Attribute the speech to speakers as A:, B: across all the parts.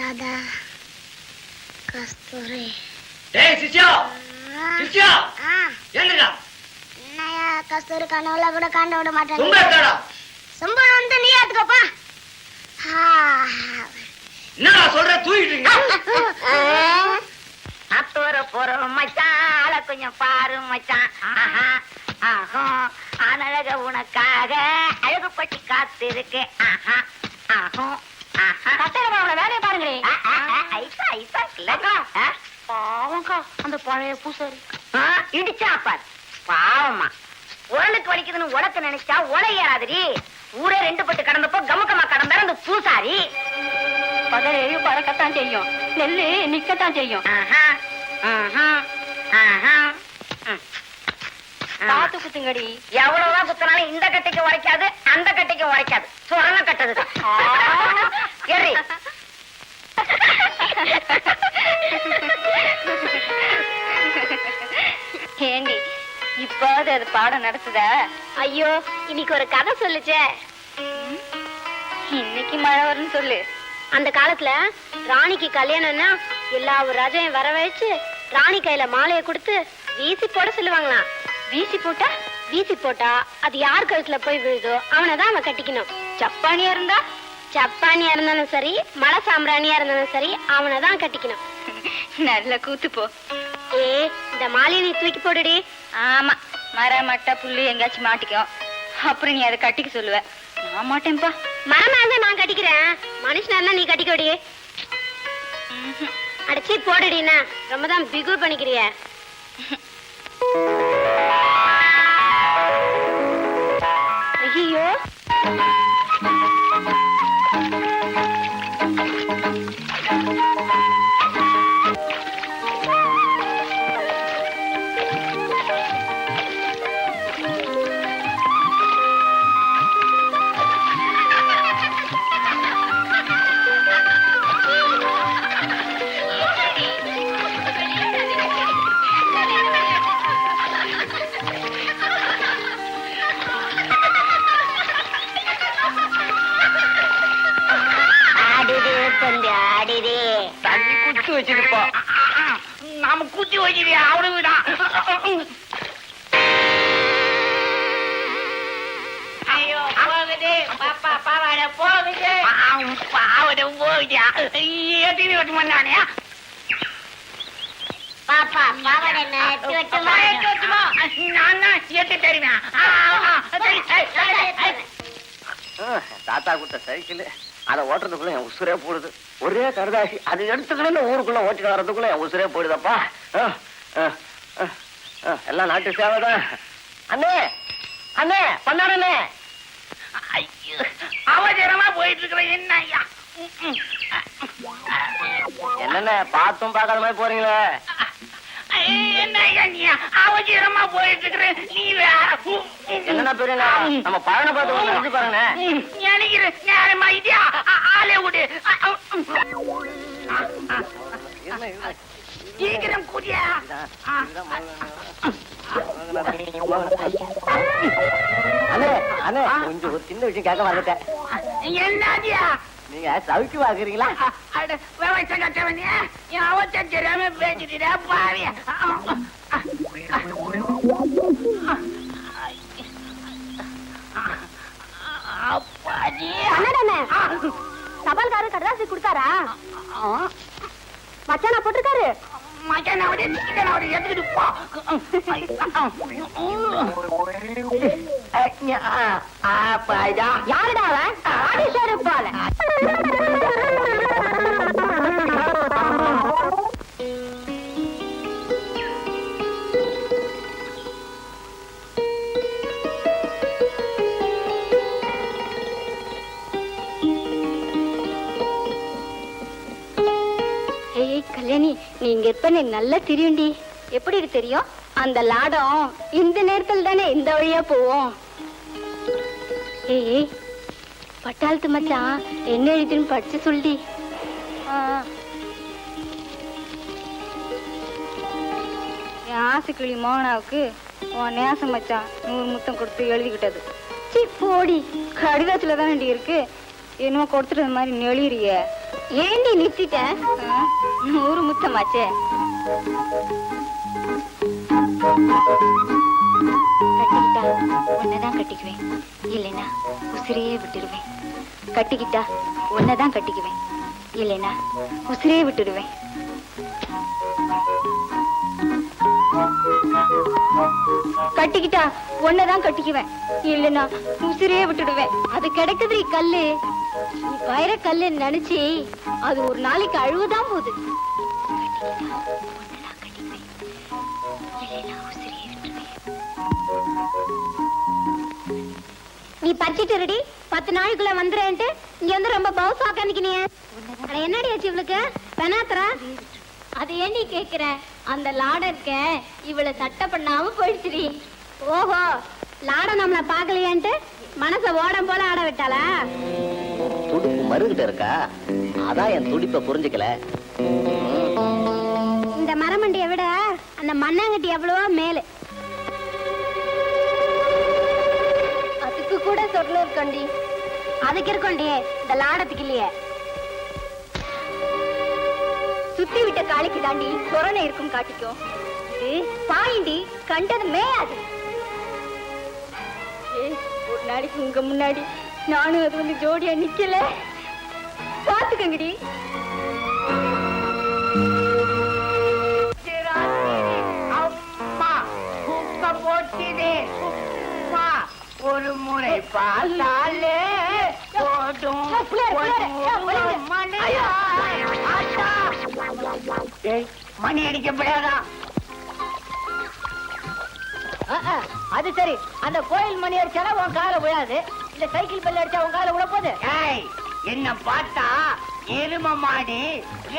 A: ராதா கஸ்தூரி.
B: டேய் சிஷ்யா, சிஷ்யா என்னடா?
A: என்னையா கஸ்தூரி கனவுல கூட காண்ட விட மாட்டேன்.
B: சும்மாடா.
A: சும்பன வந்து நீ ஆத்துக்கப்பா.
B: என்னடா சொல்ற? தூங்கிட்டீங்க.
C: அத்தோர போற மச்சான், ஆள கொஞ்சம் பாரு மச்சான். ஆஹா ஆஹா, அனழக உனக்காக அழகு பட்டி காத்து இருக்கு. ஆஹா ஆஹா ஆஹா, கட்டளை வேலையை பாருங்களே. ஐசா ஐசா இல்லக்கா, பாவம்க்கா அந்த பழைய பூசாரி இடிச்சா பாரு. பாவமா உடலுக்கு வலிக்குதுன்னு உலக்க நினைச்சா உலையாதிரி. ஊரே ரெண்டு பட்டு கடந்தப்போ கமக்கமா கடந்தாரு அந்த பூசாரி. பகலையும் பறக்கத்தான் செய்யும், நெல்லு நிக்கத்தான் செய்யும். காத்து குத்துங்கடி. எவ்வளவுதான் குத்தினாலும் இந்த கட்டைக்கு உரைக்காது, அந்த கட்டைக்கு உரைக்காது. சொரண கட்டதுதான். ஏண்டி இப்பாவது அது பாடம் நடத்துதா? ஐயோ இன்னைக்கு ஒரு கதை சொல்லுச்சே. இன்னைக்கு மழை வரும்னு சொல்லு. அந்த காலத்துல ராணிக்கு கல்யாணம்னா எல்லா ராஜையும் வர வச்சு ராணி கையில மாலையை கொடுத்து வீசி போட சொல்லுவாங்களாம். வீசி போட்டா அது யார் கழுத்துல போய் விழுதோ அவனைதான் அவன் கட்டிக்கணும். சப்பானியா இருந்தாலும் சரி, மலை சாம்பிராணியா இருந்தாலும் சரி, அவனைதான் கட்டிக்கணும். நல்ல கூத்து போ. இந்த மாலையை நீ தூக்கி போடுடி. ஆமா, மர மட்டை புல்லு எங்கேயாச்சும் மாட்டிக்கும். அப்புறம் நீ அதை கட்டிக்க சொல்லுவ. நான் மாட்டேன்ப்பா. மரமா இருந்தா நான் கட்டிக்கிறேன், மனுஷனா இருந்தா நீ கட்டிக்கோடி. அடிச்சு போடுடினா ரொம்பதான் பிகு பண்ணிக்கிறிய. ஐயோ
B: வச்சிருப்பா. நாம குத்தி வச்சிருக்கியா அவ்வளவுதான். ஐயோ போகுது பாப்பா, பாவாட போகுது. பாவாட போகுதா? எத்தனை வெட்டு பண்ணானே பாப்பா? பாவாட வெட்டுமா? நான் தான் எட்டு தெரியுமா? தாத்தா கொடுத்த சைக்கிள் அதை ஓட்டுறதுக்குள்ள என் உசுரே போடுது. ஒரே கருதாசி அதை எடுத்துக்கணும்னு ஊருக்குள்ள ஓட்டிட்டு வர்றதுக்குள்ள என் உசுரே போயிடுதப்பா. எல்லாம் நாட்டு சேவைதான். அண்ணே அண்ணே பண்ணாடனே. அவசரமா போயிட்டு இருக்கிற என்ன ஐயா? என்னென்ன பார்த்தும் பார்க்காத மாதிரி போறீங்களே. என்ன ஐயா நீ அவசரமா போயிட்டு இருக்கிற? நீ என்ன பெரிய நம்ம பழன பார்த்து பாருங்க. நினைக்கிறேன் நேரமா இதா ஆளே விடு. சீக்கிரம் கூடியா. கொஞ்சம் ஒரு சின்ன விஷயம் கேட்க வந்துட்டேன். என்னதியா? நீங்க சவுக்கு வாக்குறீங்களா? விவசாய கட்டவனே அவசரம் தெரியாம பேசிட்டா பாவியா.
A: தபால்காரர் கடதாசி கொடுத்தாரா? மச்சானா போட்டிருக்காரு. யாருடா போல கல்யாணி, நீங்க எப்ப நல்லா தெரியும்டி. எப்படி தெரியும்? அந்த லாடம் இந்த நேரத்தில் தானே இந்த வழியா போவோம். ஏய் பட்டாளத்து மச்சான் என்ன எழுதுன்னு படிச்சு சொல்லி. என் ஆசைக்கிளி மோகனாவுக்கு உன் நேசம் மச்சான் 100 முத்தம் கொடுத்து எழுதிக்கிட்டது. சி போடி, கடிதத்துல தானே இருக்கு. என்னமோ கொடுத்துட்டு மாதிரி நெளிறிய. ஏண்டி நிறுத்திட்ட? 100 முத்தமாச்சே. கட்டிக்கிட்டா உன்னதான் கட்டிக்குவேன், இல்லைன்னா உசிரையே விட்டுடுவேன். கட்டிக்கிட்டா உன்னதான் கட்டிக்குவேன், இல்லைன்னா உசிரையே விட்டுடுவேன். கட்டிக்கிட்டா உன்னதான் கட்டிக்குவேன், இல்லைன்னா உசிரையே விட்டுடுவேன். அது கிடைக்குது கல்லு, வைர கல்லு நினைச்சு அது ஒரு நாளைக்கு அழுவதான் போகுது. நீ பறிச்சிட்டு ரெடி 10 நாளைக்குள்ள வந்துறேன்ட்டு இங்க வந்து ரொம்ப பவுசா உட்காந்துக்கினிய. என்னடி ஆச்சு இவளுக்கு பெனாத்தரா? அது ஏண்டி கேக்குற? அந்த லாட இருக்க இவளை சட்டை பண்ணாம போயிடுச்சுடி. ஓஹோ, லாட நம்மள பாக்கலையான்ட்டு மனச ஓடம் போல ஆட விட்டாளா?
B: துடுப்பு மருகிட்ட இருக்கா, அதான் என் துடிப்பை புரிஞ்சுக்கல.
C: இந்த மரமண்டியை விட அந்த மண்ணாங்கட்டி எவ்வளவோ மேலு.
A: அதுக்கு கூட சொர்ணம் இருக்கண்டி.
C: அதுக்கு இருக்கோண்டி, இந்த லாடத்துக்கு இல்லையே.
A: சுத்தி விட்ட காளிக்கு தாண்டி சொரணை இருக்கும் காட்டிக்கும். இது பாயிண்டி கண்டதுமே அது. ஒரு நாளைக்கு உங்க முன்னாடி நானும் அது வந்து ஜோடியா நிக்கல, பாத்துக்கங்கடி.
B: ஒரு முறை பார்த்தாலே போதும். மணி அடிக்கப்படாதா?
A: அது சரி, அந்த கோயில் மணி அடிச்சானா உன் கால விழாது, இல்ல சைக்கிள் பெல் அடிச்சா உன் கால விழ போகுது.
B: என்ன பார்த்தா எரும மாடு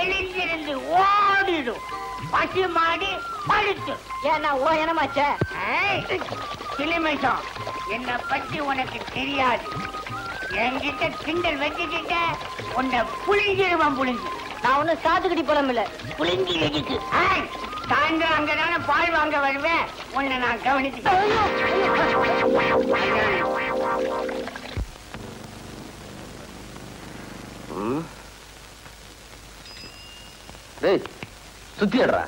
B: எழுந்திருந்து ஓடிடும், பசு மாடு படுத்து.
A: ஏன்னா ஓ எனமாச்ச
B: கிளிமேசம், என்ன பத்தி உனக்கு தெரியாது. என்கிட்ட கிண்டல் வச்சுக்கிட்ட உன்னை புளிஞ்சிருவான். புளிஞ்சு
A: நான் ஒன்னும் சாத்துக்குடி பழம் இல்ல,
B: புளிஞ்சி வெடிக்கு. சாயந்தரம் அங்கதானே பால் வாங்க வருவேன், உன்னை நான் கவனிச்சுக்கிறேன். சுத்திடுறா,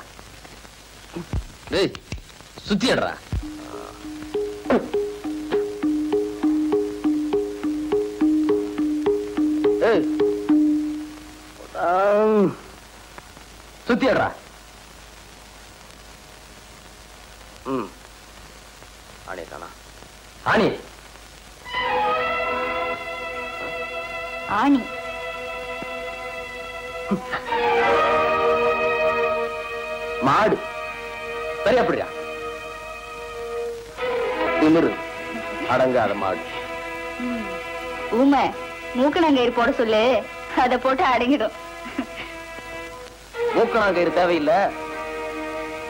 B: சுத்திடுறா. சுத்திடுறா. ஆணி தானா? ஆணி
A: ஆணி
B: மாடு சரியா அப்படியா? திமிரு அடங்காத மாடு.
A: ஊமை மூக்கணங்கயிறு போட சொல்லு, அத போட்டு அடங்கிடும்.
B: மூக்கணாங்கயிறு தேவையில்லை,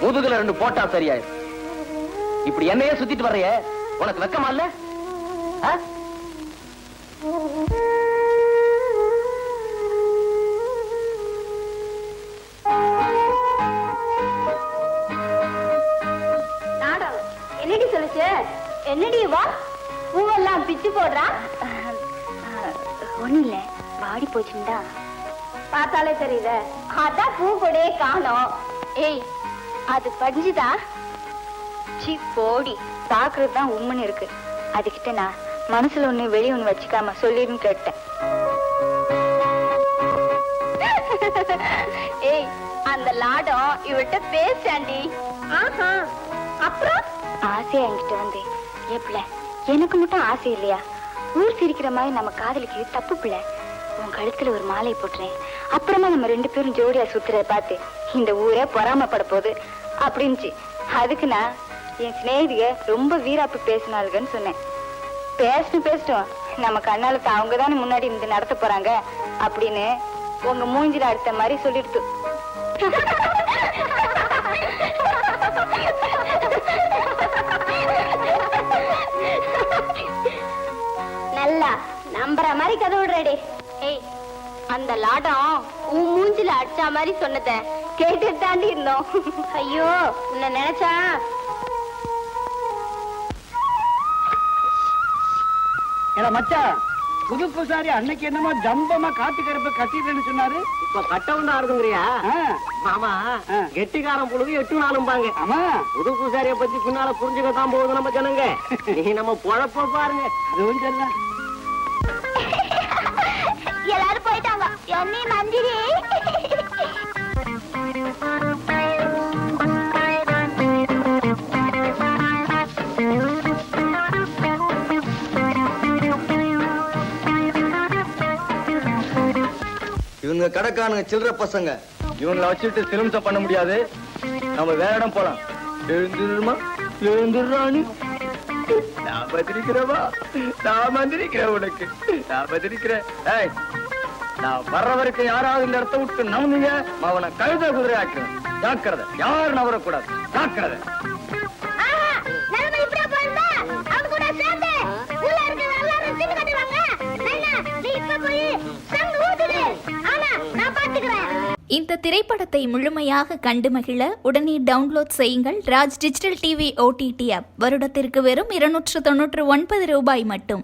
B: முதுகுல 2 போட்டா சரியாயிரும். இப்படி என்னையே சுத்திட்டு வர்றைய, உனக்கு வெக்கமா இல்ல?
A: என்னடி சொல்லுச்சு? என்னடி வா பூவெல்லாம் பிச்சு போடுறா? ஒண்ணு இல்ல, வாடி போச்சுண்டா. பார்த்தாலே தெரியுத, அதான் பூ கொடையே காணோம். ஏய், அது பஞ்சுதா? சி போடி, பாக்குறது தான் உண்மைன்னு இருக்கு. அதுகிட்ட நான் மனசுல ஒண்ணு வெளிய ஒண்ணு வச்சுக்காம சொல்லிருன்னு கேட்டேன். ஏய், அந்த லாடம் இவட்ட பேசாண்டி. ஆஹா, அப்புறம் ஆசையா என்கிட்ட வந்து, ஏப்ல எனக்கு மட்டும் ஆசை இல்லையா? ஊர் சிரிக்கிற மாதிரி நம்ம காதலிக்கு தப்பு பிள்ளை. உன் கழுத்துல ஒரு மாலை போட்டுறேன், அப்புறமா நம்ம 2 பேரும் ஜோடியா சுத்துறத பார்த்து இந்த ஊரே பொறாமப்பட போகுது அப்படின்ச்சு. அதுக்கு நான் என் சிநேகிதிக ரொம்ப வீராப்பு பேசினாளுங்கன்னு சொன்னேன். பேசட்டும், நம்ம கண்ணாலத்தை அவங்க தானே முன்னாடி இருந்து நடத்த போறாங்க அப்படின்னு உங்க மூஞ்சில அடுத்த மாதிரி சொல்லிடுத்து. நல்லா நம்புற மாதிரி கதை விடுறே. ஏய், அந்த லாடம் உன் மூஞ்சில அடிச்சா மாதிரி சொன்னத கேட்டு தாண்டி இருந்தோம். ஐயோ, உன்னை நினைச்சா
B: மச்சான்
D: புது பூசாரி அன்னைக்கு என்னமோ ஜம்பமா காட்டு கருப்பு கட்டிட்டு சொன்னாரு.
B: இப்ப கட்டவும் தான் இருக்குங்கிறியா? மாமா கெட்டிக்காரன் பொழுது 8 நாளும்பாங்க.
D: ஆமா,
B: புது பூசாரிய பத்தி பின்னால புரிஞ்சுக்கத்தான் போகுது நம்ம ஜனங்க. நீ நம்ம பொழப்ப பாருங்க.
D: அதுவும் சொல்லலாம்.
A: எல்லாரும் போயிட்டாங்க. என்னை மந்திரி
E: இவங்க கடைக்கானுங்க சில்லற பசங்க. இவங்களை வச்சுட்டு சிலிம்சம் பண்ண முடியாது. நம்ம வேற இடம் போலாம். எழுந்துருமா, எழுந்துடுறானு. நான் பதிரிக்கிறவா, நான் மந்திரிக்கிறேன் உனக்கு, நான் பதிரிக்கிறேன். ஏய், நான் வர்ற வரைக்கும் யாராவது இந்த இடத்த விட்டு நம்புங்க, அவனை கழுத குதிரை ஆக்குறேன். ஜாக்கிரதை, யாரும் நவரக்கூடாது. ஜாக்கிரதை.
F: இந்த திரைப்படத்தை முழுமையாக கண்டு மகிழ உடனே டவுன்லோட் செய்யுங்கள் Raj digital TV OTT app. வருடத்திற்கு வெறும் 299 ரூபாய் மட்டும்.